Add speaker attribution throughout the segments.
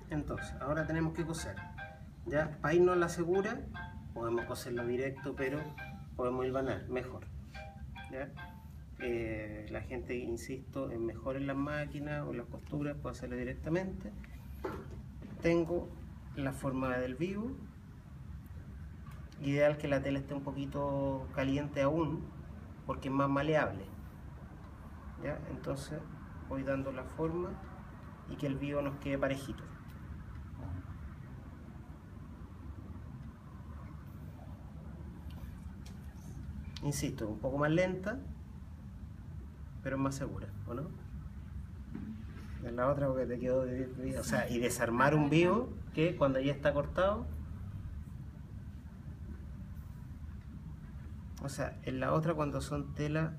Speaker 1: Entonces, ahora tenemos que coser. ¿Ya? Para irnos a la segura, podemos coserlo directo, pero podemos hilvanar mejor. ¿Ya? La gente, insisto, es mejor en las máquinas o en las costuras, puede hacerlo directamente. Tengo la forma del vivo. Ideal que la tela esté un poquito caliente aún, porque es más maleable. ¿Ya? Entonces voy dando la forma y que el vivo nos quede parejito. Insisto, un poco más lenta, pero es más segura, ¿o no? En la otra porque te quedó o sea, y desarmar un vivo que cuando ya está cortado, o sea, en la otra cuando son telas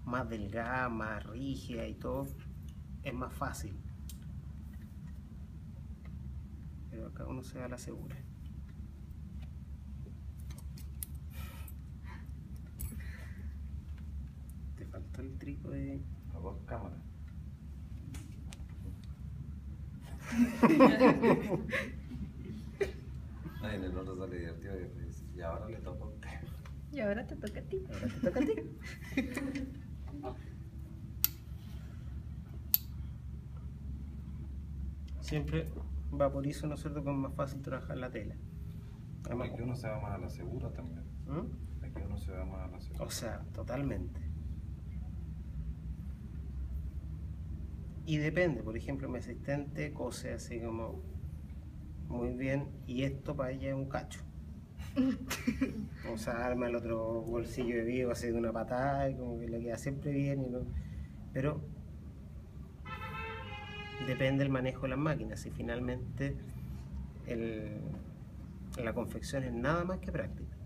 Speaker 1: más delgadas, más rígidas y todo, es más fácil. Pero acá uno se da la segura. Te faltó el trípode.
Speaker 2: A dos cámaras. Ay, en el otro sale divertido y ahora le toca a usted.
Speaker 3: Y ahora te toca a ti.
Speaker 1: Ahora te toca a ti. Siempre vaporizo, ¿no es cierto?, que es más fácil trabajar la tela. Además,
Speaker 2: Aquí uno se va más a la segura también.
Speaker 1: ¿Mm?
Speaker 2: Aquí uno se va más a la segura.
Speaker 1: O sea, totalmente. Y depende, por ejemplo, mi asistente cose así como muy bien y esto para ella es un cacho. O sea, arma el otro bolsillo de vivo así de una patada y como que le queda siempre bien y no. Pero depende del manejo de las máquinas y finalmente la confección es nada más que práctica.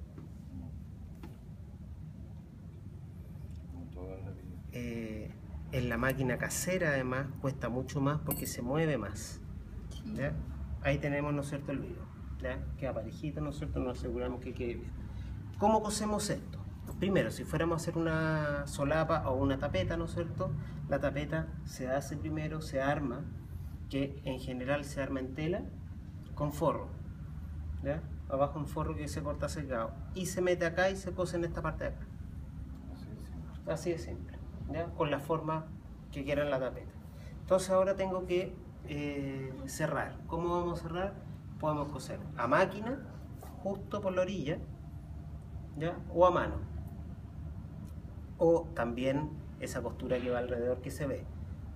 Speaker 2: Como toda la vida.
Speaker 1: En la máquina casera además cuesta mucho más porque se mueve más. ¿Ya? Ahí tenemos, ¿no es cierto?, el vivo. ¿Ya? Queda parejito, ¿no es cierto? Nos aseguramos que quede bien. ¿Cómo cosemos esto? Primero, si fuéramos a hacer una solapa o una tapeta, ¿no es cierto? La tapeta se hace primero, se arma, que en general se arma en tela con forro. ¿Ya? Abajo un forro que se corta secado y se mete acá y se cose en esta parte de acá.
Speaker 2: Así de simple.
Speaker 1: Así de simple, ¿ya? Con la forma que quieran la tapeta. Entonces ahora tengo que cerrar. ¿Cómo vamos a cerrar? Podemos coser a máquina, justo por la orilla, ¿ya? O a mano. O también esa costura que va alrededor que se ve,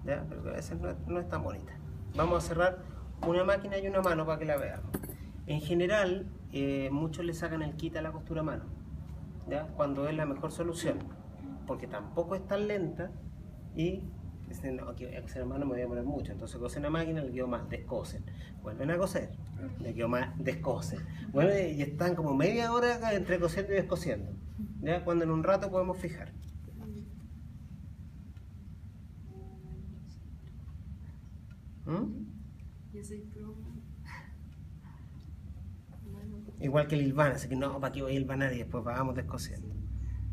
Speaker 1: ¿ya? Pero que a veces no es tan bonita. Vamos a cerrar una máquina y una mano para que la veamos. En general, muchos le sacan el quita a la costura a mano, ¿ya? Cuando es la mejor solución, porque tampoco es tan lenta y dicen, no, aquí voy a coser a mano, me voy a poner mucho. Entonces cosen a máquina, le quedó mal, descosen. Vuelven a coser, le quedó mal, descosen. Bueno, y están como media hora entre cosiendo y descosiendo, ¿ya? Cuando en un rato podemos fijar.
Speaker 3: Yo soy pro.
Speaker 1: Igual que el hilván, así que no, ¿para qué voy a hilvanar? Y después vamos descosiendo.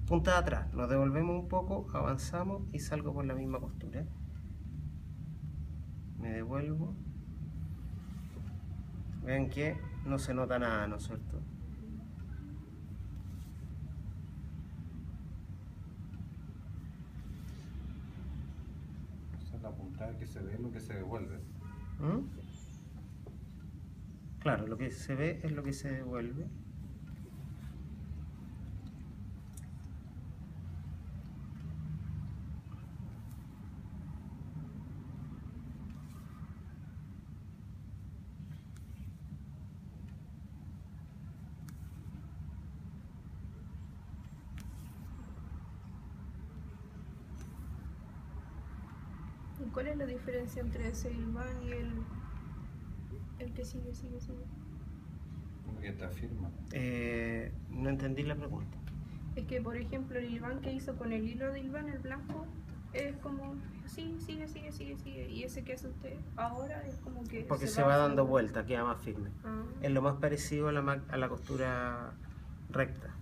Speaker 1: Punta de atrás, nos devolvemos un poco, avanzamos y salgo por la misma costura. Me devuelvo. Vean que no se nota nada, ¿no es cierto?
Speaker 2: Esa es la puntada que se ve, lo que se devuelve.
Speaker 1: Claro, lo que se ve es lo que se devuelve.
Speaker 3: ¿Y cuál es la diferencia entre ese hilván y el que sigue?
Speaker 2: Como que te afirma.
Speaker 1: No entendí la pregunta.
Speaker 3: Es que, por ejemplo, el hilván que hizo con el hilo de hilván, el blanco, es como, sí, sigue. Y ese que hace usted ahora es como que...
Speaker 1: Porque se va dando
Speaker 3: haciendo-
Speaker 1: vuelta, queda más firme.
Speaker 3: Ah,
Speaker 1: Es lo más parecido a la costura recta.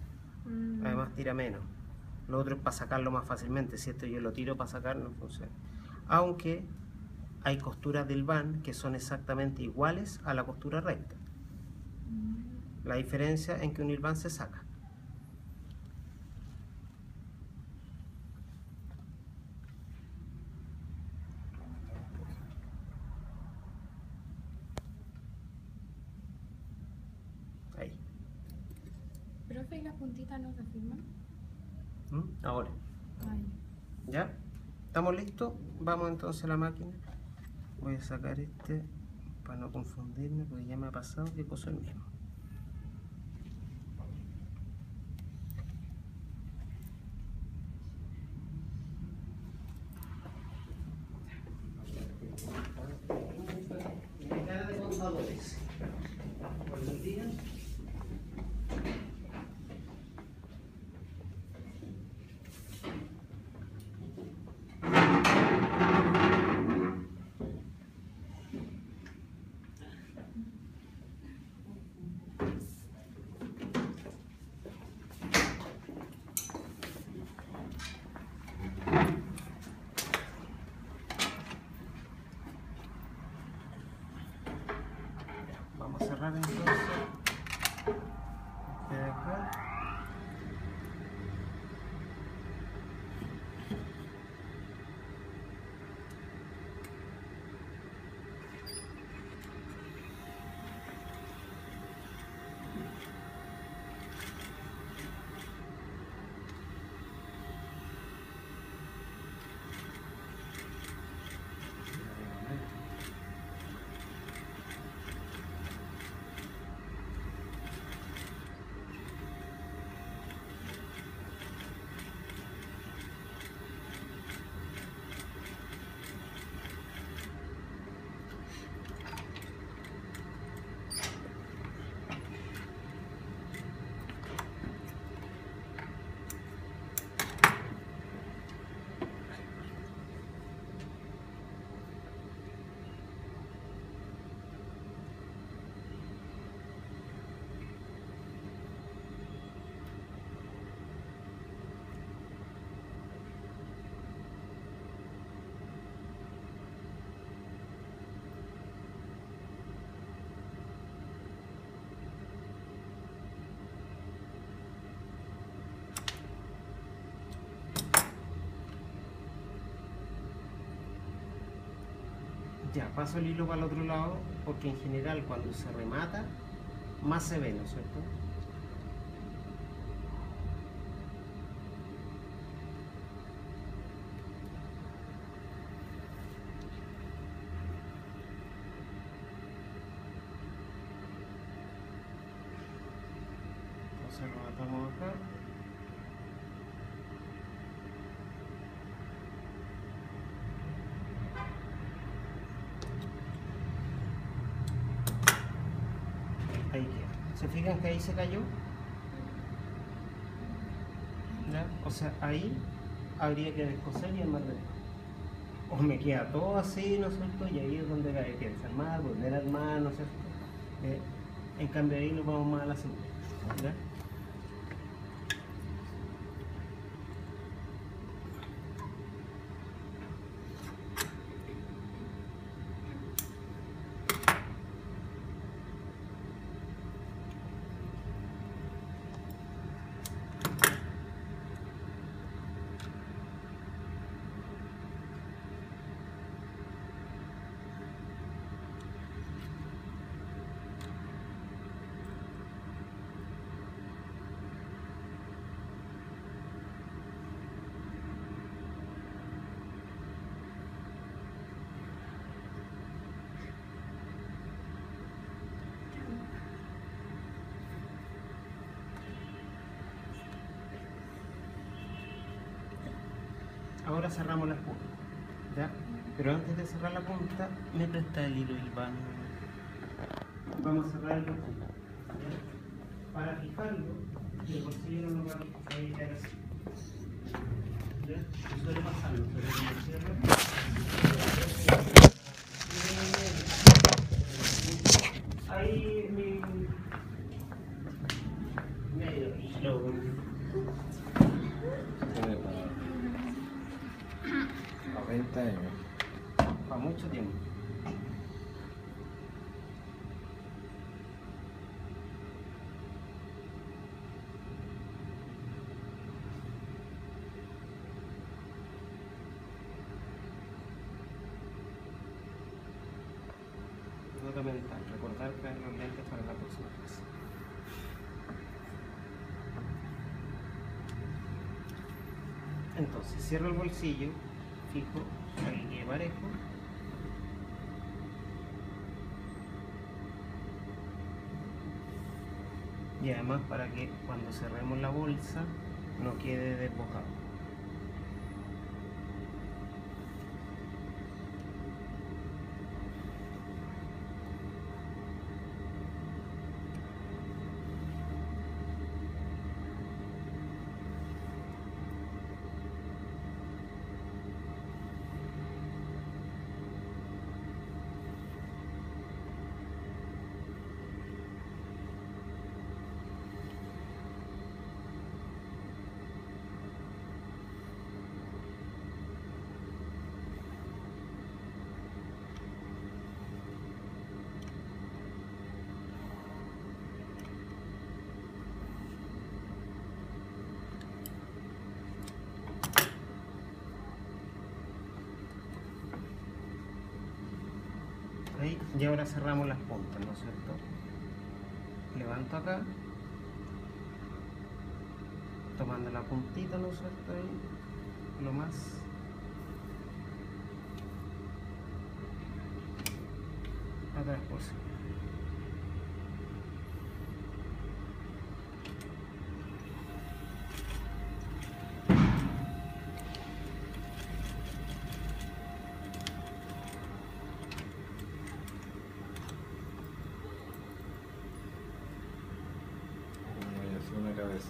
Speaker 1: Además tira menos. Lo otro es para sacarlo más fácilmente. Si esto yo lo tiro para sacar, no funciona. Aunque hay costuras del van que son exactamente iguales a la costura recta. La diferencia en que un hilván se saca. Ahí.
Speaker 3: Profe, ¿y las puntitas no se firman?
Speaker 1: Ahora.
Speaker 3: Ay.
Speaker 1: ¿Ya? ¿Estamos listos? Vamos entonces a la máquina. Voy a sacar este para no confundirme porque ya me ha pasado que puso el mismo. De contadores. Buenos días. Vamos a cerrar entonces este de acá. Ya, paso el hilo para el otro lado porque en general cuando se remata más se ve, ¿no es cierto? Entonces rematamos acá. Ahí queda. ¿Se fijan que ahí se cayó? ¿Ya? O sea, ahí habría que descoser y armar de nuevo. O me queda todo así, ¿no es cierto? Y ahí es donde hay que desarmar, volver a armar, ¿no es cierto? En cambio ahí nos vamos más a la segunda. ¿Ya? Ahora cerramos las puntas, ¿ya? Pero antes de cerrar la punta, me presta el hilo hilván. Vamos a cerrar el punto. Para fijarlo, el bolsillo no va a quedar así. ¿Ya? Suele pasarlo, pero como cierro. Ahí mi medio hilo.
Speaker 2: Tiene para 90 años.
Speaker 1: Para mucho tiempo. fundamental, recordar traer los lentes para la próxima clase. Entonces cierro el bolsillo, fijo para que quede parejo. Y además para que cuando cerremos la bolsa no quede desbocado. Ahí, y ahora cerramos las puntas, ¿no es cierto? Levanto acá, tomando la puntita, ¿no es cierto? Ahí, lo más atrás posible.
Speaker 2: Una cabeza.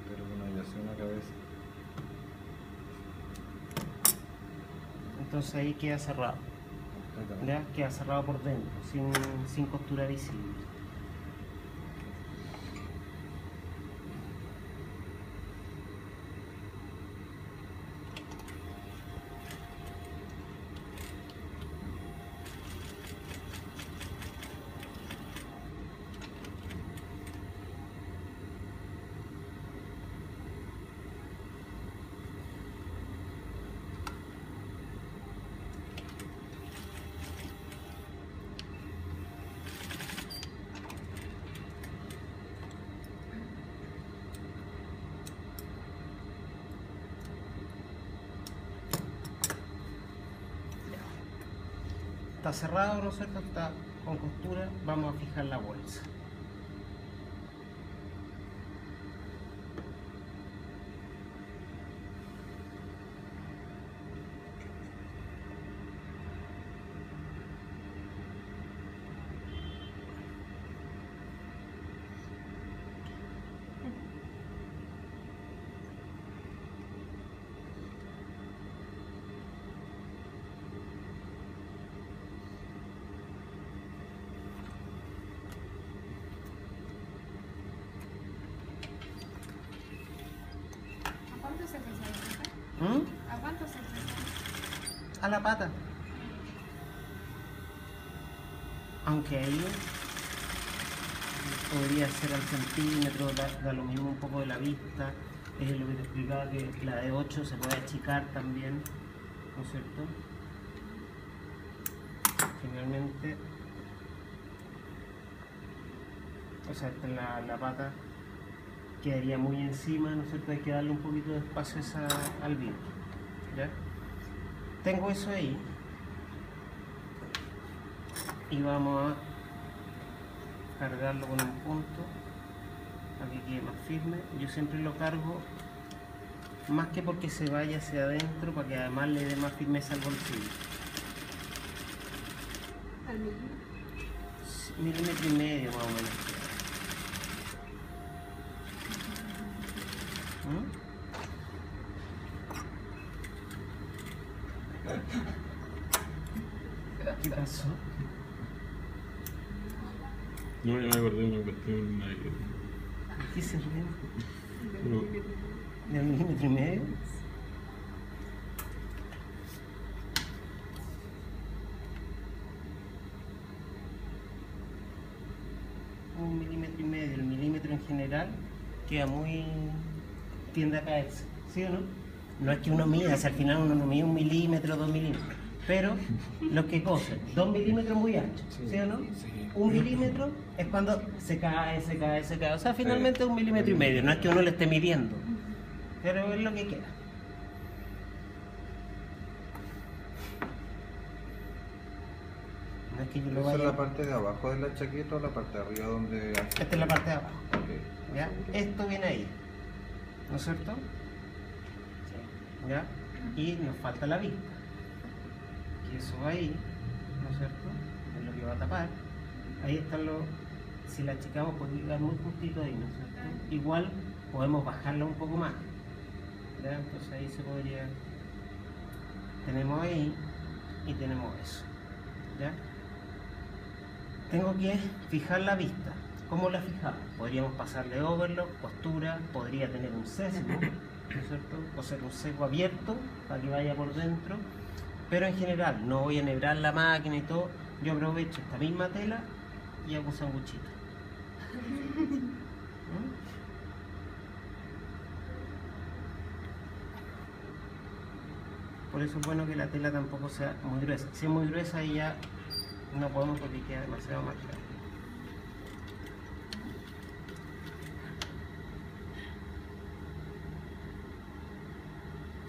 Speaker 2: Pero bueno, ya hace una cabeza.
Speaker 1: Entonces ahí queda cerrado. ¿Ya? Queda cerrado por dentro, sin costura visible. Está cerrado, ¿no es cierto? Está con costura. Vamos a fijar la bolsa.
Speaker 3: ¿A cuánto se pesa?
Speaker 1: A la pata. Aunque ahí podría ser al centímetro, da lo mismo un poco de la vista. Es lo que te explicaba, que la de 8 se puede achicar también, ¿no es cierto? Finalmente, o sea, la pata quedaría muy encima, ¿no es cierto? Hay que darle un poquito de espacio al viento, ¿ya? Tengo eso ahí y vamos a cargarlo con un punto para que quede más firme. Yo siempre lo cargo más que porque se vaya hacia adentro, para que además le dé más firmeza al bolsillo.
Speaker 3: ¿Al
Speaker 1: Milímetro y medio más o menos. ¿Qué pasó?
Speaker 4: No, yo me acordé de una cuestión ahí.
Speaker 1: ¿Qué se ríe?
Speaker 4: No,
Speaker 1: ¿De un milímetro y medio? Un milímetro y medio. El milímetro en general queda muy... tiende a caerse, ¿sí o no? No es que uno mida, si al final uno no mide 1 milímetro, 2 milímetros. Pero los que cosen 2 milímetros muy ancho, ¿sí o no? 1 milímetro es cuando se cae, se cae, se cae. O sea, finalmente 1,5 milímetros. No es que uno le esté midiendo, pero es lo que queda. No es que yo lo
Speaker 2: ¿Esa es
Speaker 1: vaya...
Speaker 2: la parte de abajo de la chaqueta o la parte de arriba donde...?
Speaker 1: Esta es la parte de abajo.
Speaker 2: Ok.
Speaker 1: ¿Ya? Esto viene ahí, ¿no es cierto? ¿Ya? Y nos falta la vista. Que eso va ahí, ¿no es cierto? Es lo que va a tapar. Ahí están los... Si la achicamos puede quedar muy justito ahí, ¿no es cierto? Igual podemos bajarla un poco más. ¿Ya? Entonces ahí se podría... Tenemos ahí y tenemos eso. ¿Ya? Tengo que fijar la vista. ¿Cómo la fijamos? Podríamos pasarle overlock, costura, podría tener un sesgo, ¿no es cierto? O ser un sesgo abierto para que vaya por dentro, pero en general no voy a enhebrar la máquina y todo. Yo aprovecho esta misma tela y hago sanguchito. Por eso es bueno que la tela tampoco sea muy gruesa. Si es muy gruesa ahí ya no podemos porque queda demasiado marcada.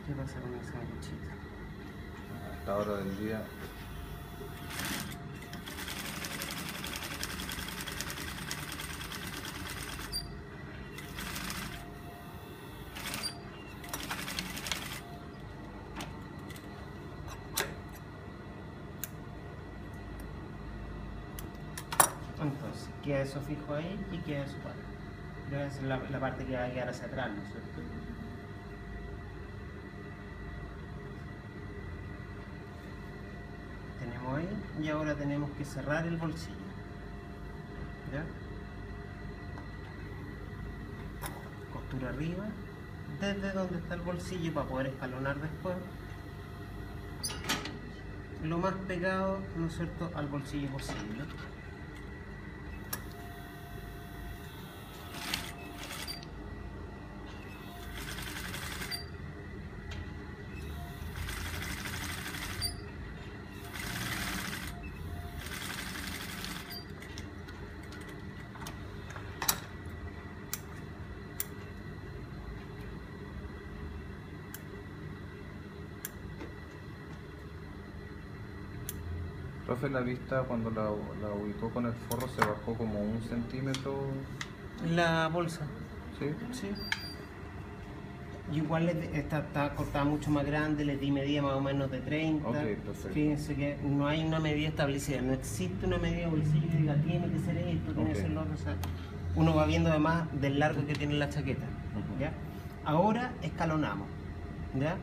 Speaker 1: ¿Qué pasa con el sanguchito?
Speaker 2: A esta hora del día.
Speaker 1: Entonces, queda eso fijo ahí y queda eso para. Esa es la parte que va a quedar hacia atrás, ¿no es cierto? Tenemos ahí y ahora tenemos que cerrar el bolsillo. ¿Ya? Costura arriba, desde donde está el bolsillo para poder escalonar después. Lo más pegado, ¿no es cierto?, al bolsillo posible.
Speaker 2: Profe, la vista cuando la ubicó con el forro se bajó como 1 centímetro.
Speaker 1: La bolsa,
Speaker 2: ¿Sí?
Speaker 1: sí. Igual está cortada mucho más grande, le di medida más o menos de 30.
Speaker 2: Ok, perfecto.
Speaker 1: Fíjense que no hay una medida establecida, no existe una medida de bolsillo que diga tiene que ser esto, tiene que
Speaker 2: Ok.
Speaker 1: ser lo otro. O sea, uno va viendo además del largo que tiene la chaqueta. ¿Ya? Ahora escalonamos. ¿Ya?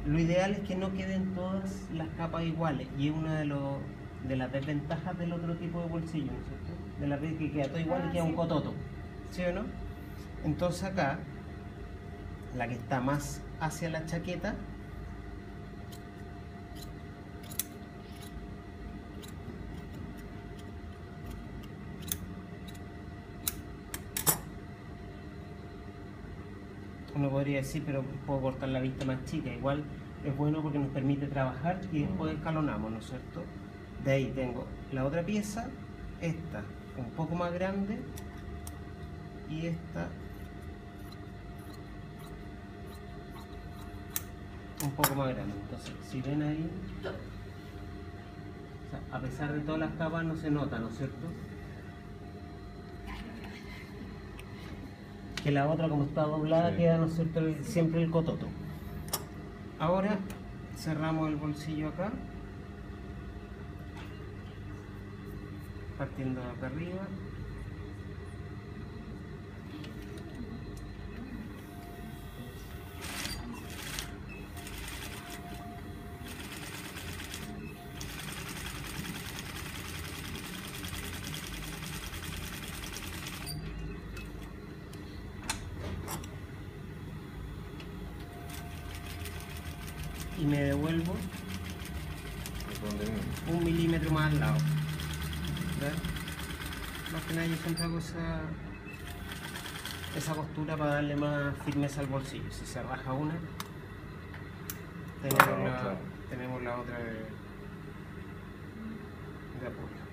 Speaker 1: Lo ideal es que no queden todas las capas iguales y es una de las desventajas del otro tipo de bolsillo, ¿no es cierto? De la vez que queda todo igual y queda un cototo, ¿sí o no? Entonces acá, la que está más hacia la chaqueta, uno podría decir, pero puedo cortar la vista más chica. Igual es bueno porque nos permite trabajar y después escalonamos, ¿no es cierto? De ahí tengo la otra pieza, esta un poco más grande y esta un poco más grande. Entonces, si ven ahí, o sea, a pesar de todas las capas no se nota, ¿no es cierto? Que la otra, como está doblada,
Speaker 2: Sí.
Speaker 1: queda, ¿no es cierto?, siempre el cototo. Ahora cerramos el bolsillo acá, partiendo de acá arriba. Y me devuelvo
Speaker 2: ¿Dónde viene?
Speaker 1: 1 milímetro más al lado. ¿Ves? Más que nada yo siempre hago esa costura para darle más firmeza al bolsillo. Si se raja una, tener
Speaker 2: Ah,
Speaker 1: una
Speaker 2: claro.
Speaker 1: tenemos la otra de apoyo.